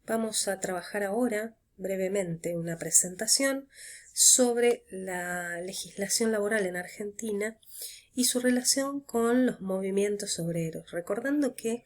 Vamos a trabajar ahora brevemente una presentación sobre la legislación laboral en Argentina y su relación con los movimientos obreros, recordando que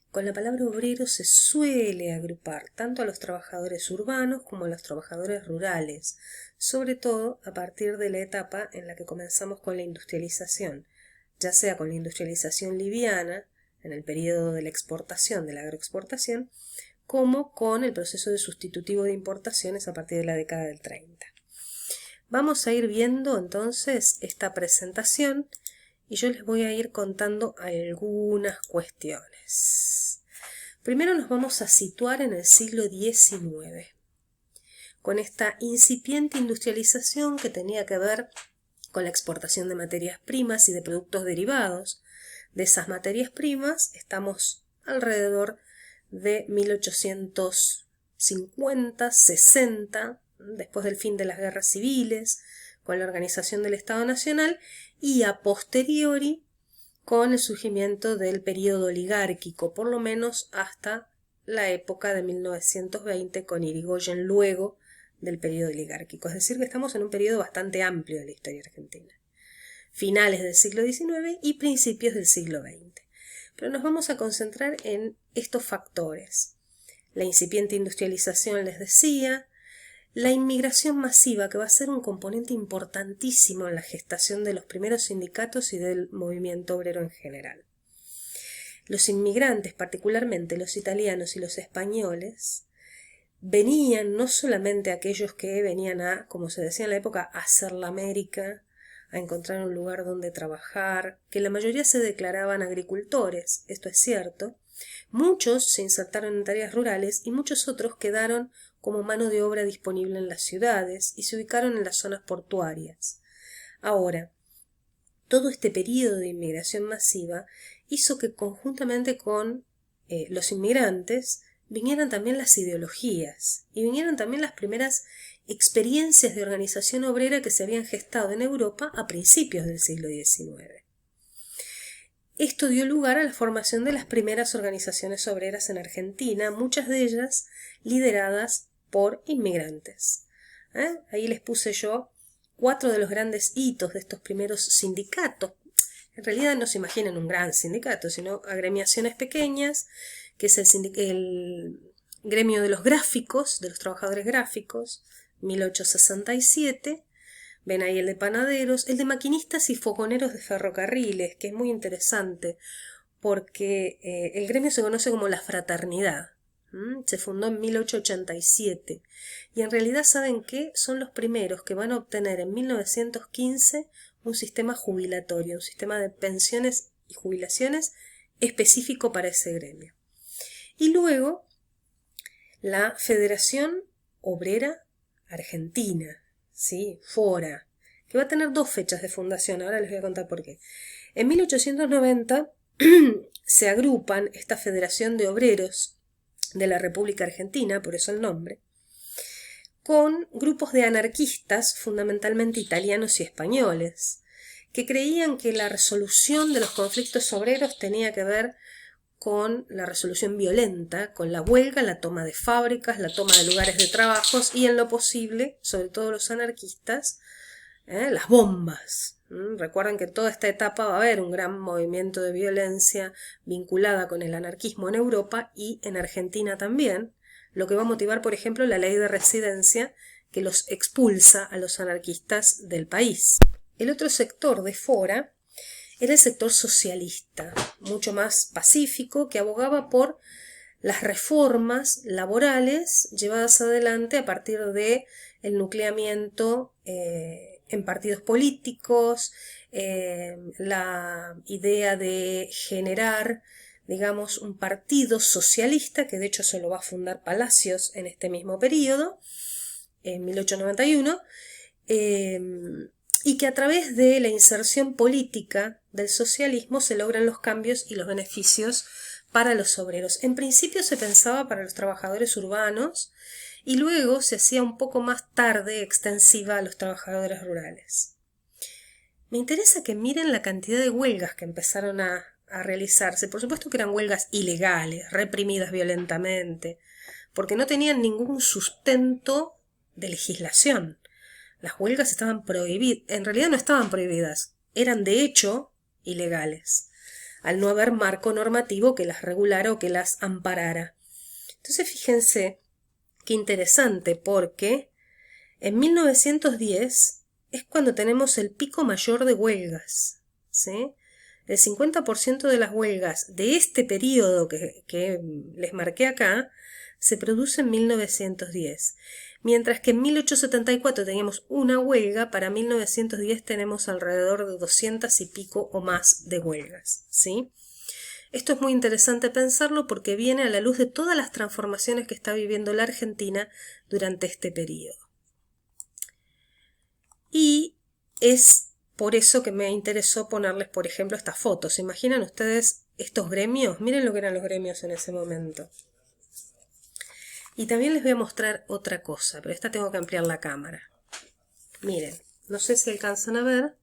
con la palabra obrero se suele agrupar tanto a los trabajadores urbanos como a los trabajadores rurales, sobre todo a partir de la etapa en la que comenzamos con la industrialización, ya sea con la industrialización liviana, en el periodo de la exportación, de la agroexportación, como con el proceso de sustitutivo de importaciones a partir de la década del 30. Vamos a ir viendo entonces esta presentación y yo les voy a ir contando algunas cuestiones. Primero nos vamos a situar en el siglo XIX, con esta incipiente industrialización que tenía que ver con la exportación de materias primas y de productos derivados. De esas materias primas estamos alrededor de 1850, 60, después del fin de las guerras civiles, con la organización del Estado Nacional y a posteriori con el surgimiento del periodo oligárquico, por lo menos hasta la época de 1920 con Irigoyen, luego del periodo oligárquico. Es decir, que estamos en un periodo bastante amplio de la historia argentina. Finales del siglo XIX y principios del siglo XX. Pero nos vamos a concentrar en estos factores. La incipiente industrialización, les decía, la inmigración masiva, que va a ser un componente importantísimo en la gestación de los primeros sindicatos y del movimiento obrero en general. Los inmigrantes, particularmente los italianos y los españoles, venían no solamente aquellos que venían a, como se decía en la época, a hacer la América, a encontrar un lugar donde trabajar, que la mayoría se declaraban agricultores, esto es cierto. Muchos se insertaron en tareas rurales y muchos otros quedaron como mano de obra disponible en las ciudades y se ubicaron en las zonas portuarias. Ahora, todo este periodo de inmigración masiva hizo que conjuntamente con los inmigrantes vinieran también las ideologías y vinieran también las primeras experiencias de organización obrera que se habían gestado en Europa a principios del siglo XIX. Esto dio lugar a la formación de las primeras organizaciones obreras en Argentina, muchas de ellas lideradas por inmigrantes. Ahí les puse yo 4 de los grandes hitos de estos primeros sindicatos. En realidad no se imaginen un gran sindicato, sino agremiaciones pequeñas, que es el gremio de los gráficos, de los trabajadores gráficos, 1867, ven ahí el de panaderos, el de maquinistas y fogoneros de ferrocarriles, que es muy interesante, porque el gremio se conoce como la fraternidad, se fundó en 1887, y en realidad ¿saben qué? Son los primeros que van a obtener en 1915 un sistema jubilatorio, un sistema de pensiones y jubilaciones específico para ese gremio. Y luego la Federación Obrera Argentina, ¿sí? FORA, que va a tener 2 fechas de fundación, ahora les voy a contar por qué. En 1890 se agrupan esta Federación de Obreros de la República Argentina, por eso el nombre, con grupos de anarquistas, fundamentalmente italianos y españoles, que creían que la resolución de los conflictos obreros tenía que ver con la resolución violenta, con la huelga, la toma de fábricas, la toma de lugares de trabajos y en lo posible, sobre todo los anarquistas, las bombas. Recuerden que en toda esta etapa va a haber un gran movimiento de violencia vinculada con el anarquismo en Europa y en Argentina también, lo que va a motivar, por ejemplo, la ley de residencia que los expulsa a los anarquistas del país. El otro sector de FORA era el sector socialista, mucho más pacífico, que abogaba por las reformas laborales llevadas adelante a partir de el nucleamiento en partidos políticos, la idea de generar, digamos, un partido socialista, que de hecho se lo va a fundar Palacios en este mismo periodo, en 1891, y que a través de la inserción política del socialismo se logran los cambios y los beneficios para los obreros. En principio se pensaba para los trabajadores urbanos y luego se hacía un poco más tarde extensiva a los trabajadores rurales. Me interesa que miren la cantidad de huelgas que empezaron a realizarse. Por supuesto que eran huelgas ilegales, reprimidas violentamente porque no tenían ningún sustento de legislación. Las huelgas estaban prohibidas, en realidad no estaban prohibidas, eran de hecho ilegales, al no haber marco normativo que las regulara o que las amparara. Entonces fíjense qué interesante, porque en 1910 es cuando tenemos el pico mayor de huelgas, ¿sí? El 50% de las huelgas de este periodo que les marqué acá se produce en 1910. Mientras que en 1874 teníamos una huelga, para 1910 tenemos alrededor de 200 y pico o más de huelgas, ¿sí? Esto es muy interesante pensarlo porque viene a la luz de todas las transformaciones que está viviendo la Argentina durante este periodo. Y es por eso que me interesó ponerles, por ejemplo, estas fotos. ¿Se imaginan ustedes estos gremios? Miren lo que eran los gremios en ese momento. Y también les voy a mostrar otra cosa, pero esta tengo que ampliar la cámara. Miren, no sé si alcanzan a ver.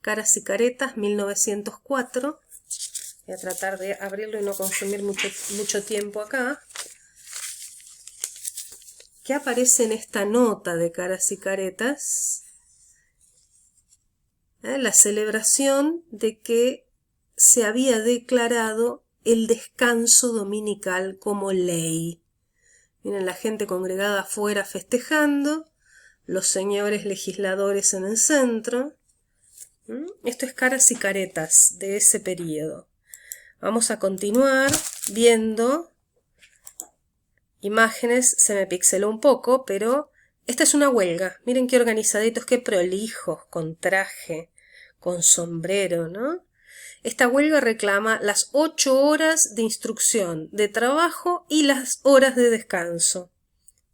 Caras y Caretas, 1904. Voy a tratar de abrirlo y no consumir mucho tiempo acá. ¿Qué aparece en esta nota de Caras y Caretas? La celebración de que se había declarado el descanso dominical como ley. Miren la gente congregada afuera festejando, los señores legisladores en el centro. Esto es Caras y Caretas de ese periodo. Vamos a continuar viendo imágenes. Se me pixeló un poco, pero esta es una huelga. Miren qué organizaditos, qué prolijos, con traje, con sombrero, ¿no? Esta huelga reclama las 8 horas de instrucción, de trabajo y las horas de descanso,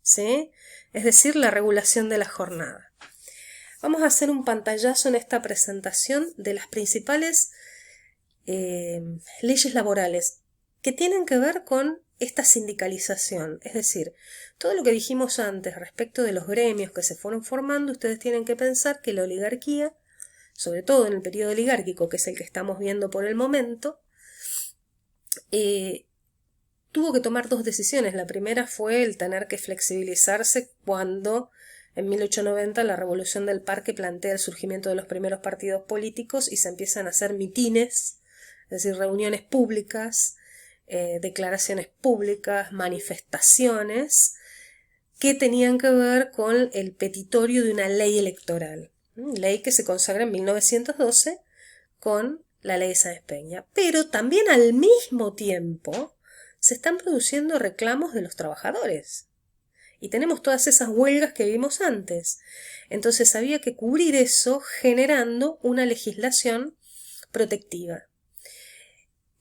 ¿sí? Es decir, la regulación de la jornada. Vamos a hacer un pantallazo en esta presentación de las principales leyes laborales que tienen que ver con esta sindicalización. Es decir, todo lo que dijimos antes respecto de los gremios que se fueron formando, ustedes tienen que pensar que la oligarquía, sobre todo en el periodo oligárquico, que es el que estamos viendo por el momento, tuvo que tomar dos decisiones. La primera fue el tener que flexibilizarse cuando en 1890 la Revolución del Parque plantea el surgimiento de los primeros partidos políticos y se empiezan a hacer mitines, es decir, reuniones públicas, declaraciones públicas, manifestaciones que tenían que ver con el petitorio de una ley electoral, ley que se consagra en 1912 con la ley de Sáenz Peña. Pero también al mismo tiempo se están produciendo reclamos de los trabajadores. Y tenemos todas esas huelgas que vimos antes. Entonces había que cubrir eso generando una legislación protectiva.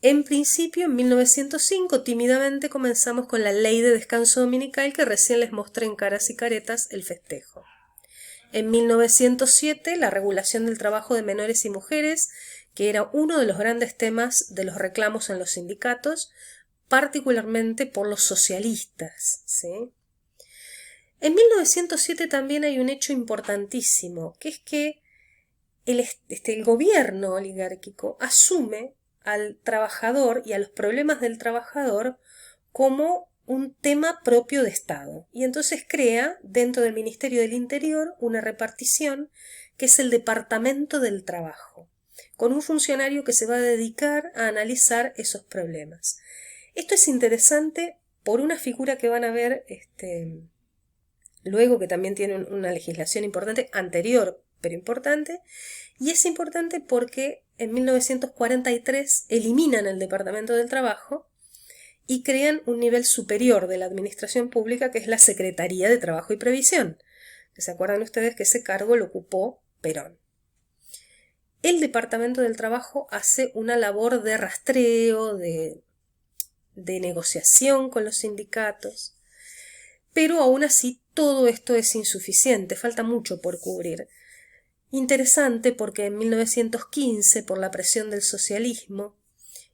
En principio, en 1905, tímidamente comenzamos con la ley de descanso dominical que recién les mostré en Caras y Caretas el festejo. En 1907, la regulación del trabajo de menores y mujeres, que era uno de los grandes temas de los reclamos en los sindicatos, particularmente por los socialistas, ¿sí? En 1907 también hay un hecho importantísimo, que es que el gobierno oligárquico asume al trabajador y a los problemas del trabajador como un tema propio de Estado. Y entonces crea dentro del Ministerio del Interior una repartición que es el Departamento del Trabajo, con un funcionario que se va a dedicar a analizar esos problemas. Esto es interesante por una figura que van a ver luego, que también tiene una legislación importante, anterior pero importante, y es importante porque en 1943 eliminan el Departamento del Trabajo y crean un nivel superior de la administración pública, que es la Secretaría de Trabajo y Previsión. ¿Se acuerdan ustedes que ese cargo lo ocupó Perón? El Departamento del Trabajo hace una labor de rastreo, de negociación con los sindicatos, pero aún así todo esto es insuficiente, falta mucho por cubrir. Interesante porque en 1915, por la presión del socialismo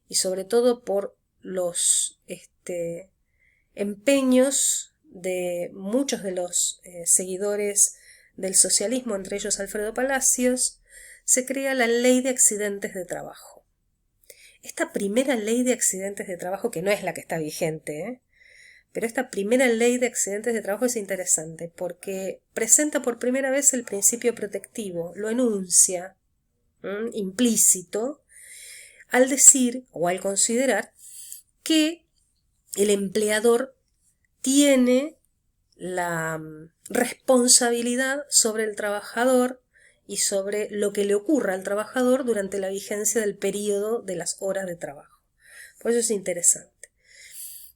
y sobre todo por los empeños de muchos de los seguidores del socialismo, entre ellos Alfredo Palacios, se crea la Ley de Accidentes de Trabajo. Esta primera Ley de Accidentes de Trabajo, que no es la que está vigente, Pero esta primera ley de accidentes de trabajo es interesante porque presenta por primera vez el principio protectivo, lo enuncia, implícito, al decir o al considerar que el empleador tiene la responsabilidad sobre el trabajador y sobre lo que le ocurra al trabajador durante la vigencia del periodo de las horas de trabajo. Por eso es interesante.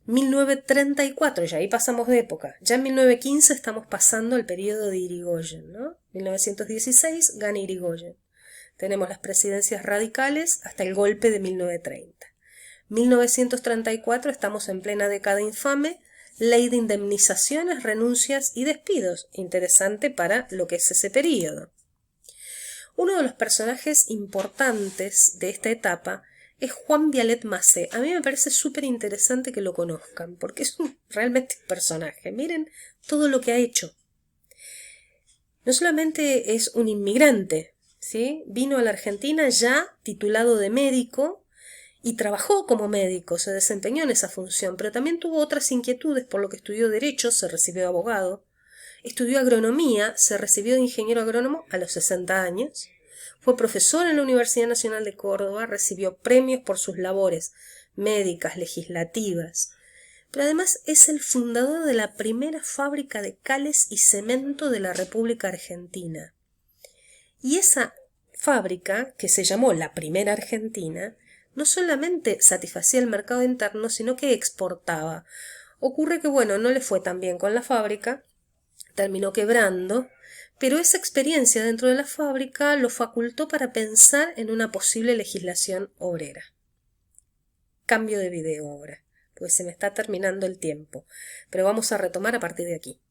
1934, ya ahí pasamos de época. Ya en 1915 estamos pasando al periodo de Irigoyen, ¿no? 1916 gana Irigoyen. Tenemos las presidencias radicales hasta el golpe de 1930. 1934 estamos en plena década infame, ley de indemnizaciones, renuncias y despidos. Interesante para lo que es ese periodo. Uno de los personajes importantes de esta etapa es Juan Vialet Macé. A mí me parece súper interesante que lo conozcan, porque es realmente un personaje. Miren todo lo que ha hecho. No solamente es un inmigrante, ¿sí? Vino a la Argentina ya titulado de médico y trabajó como médico, se desempeñó en esa función, pero también tuvo otras inquietudes, por lo que estudió Derecho, se recibió de abogado, estudió agronomía, se recibió de ingeniero agrónomo a los 60 años, fue profesor en la Universidad Nacional de Córdoba, recibió premios por sus labores médicas, legislativas, pero además es el fundador de la primera fábrica de cales y cemento de la República Argentina. Y esa fábrica, que se llamó la Primera Argentina, no solamente satisfacía el mercado interno, sino que exportaba. Ocurre que, bueno, no le fue tan bien con la fábrica, terminó quebrando, pero esa experiencia dentro de la fábrica lo facultó para pensar en una posible legislación obrera. Cambio de video ahora, pues se me está terminando el tiempo, pero vamos a retomar a partir de aquí.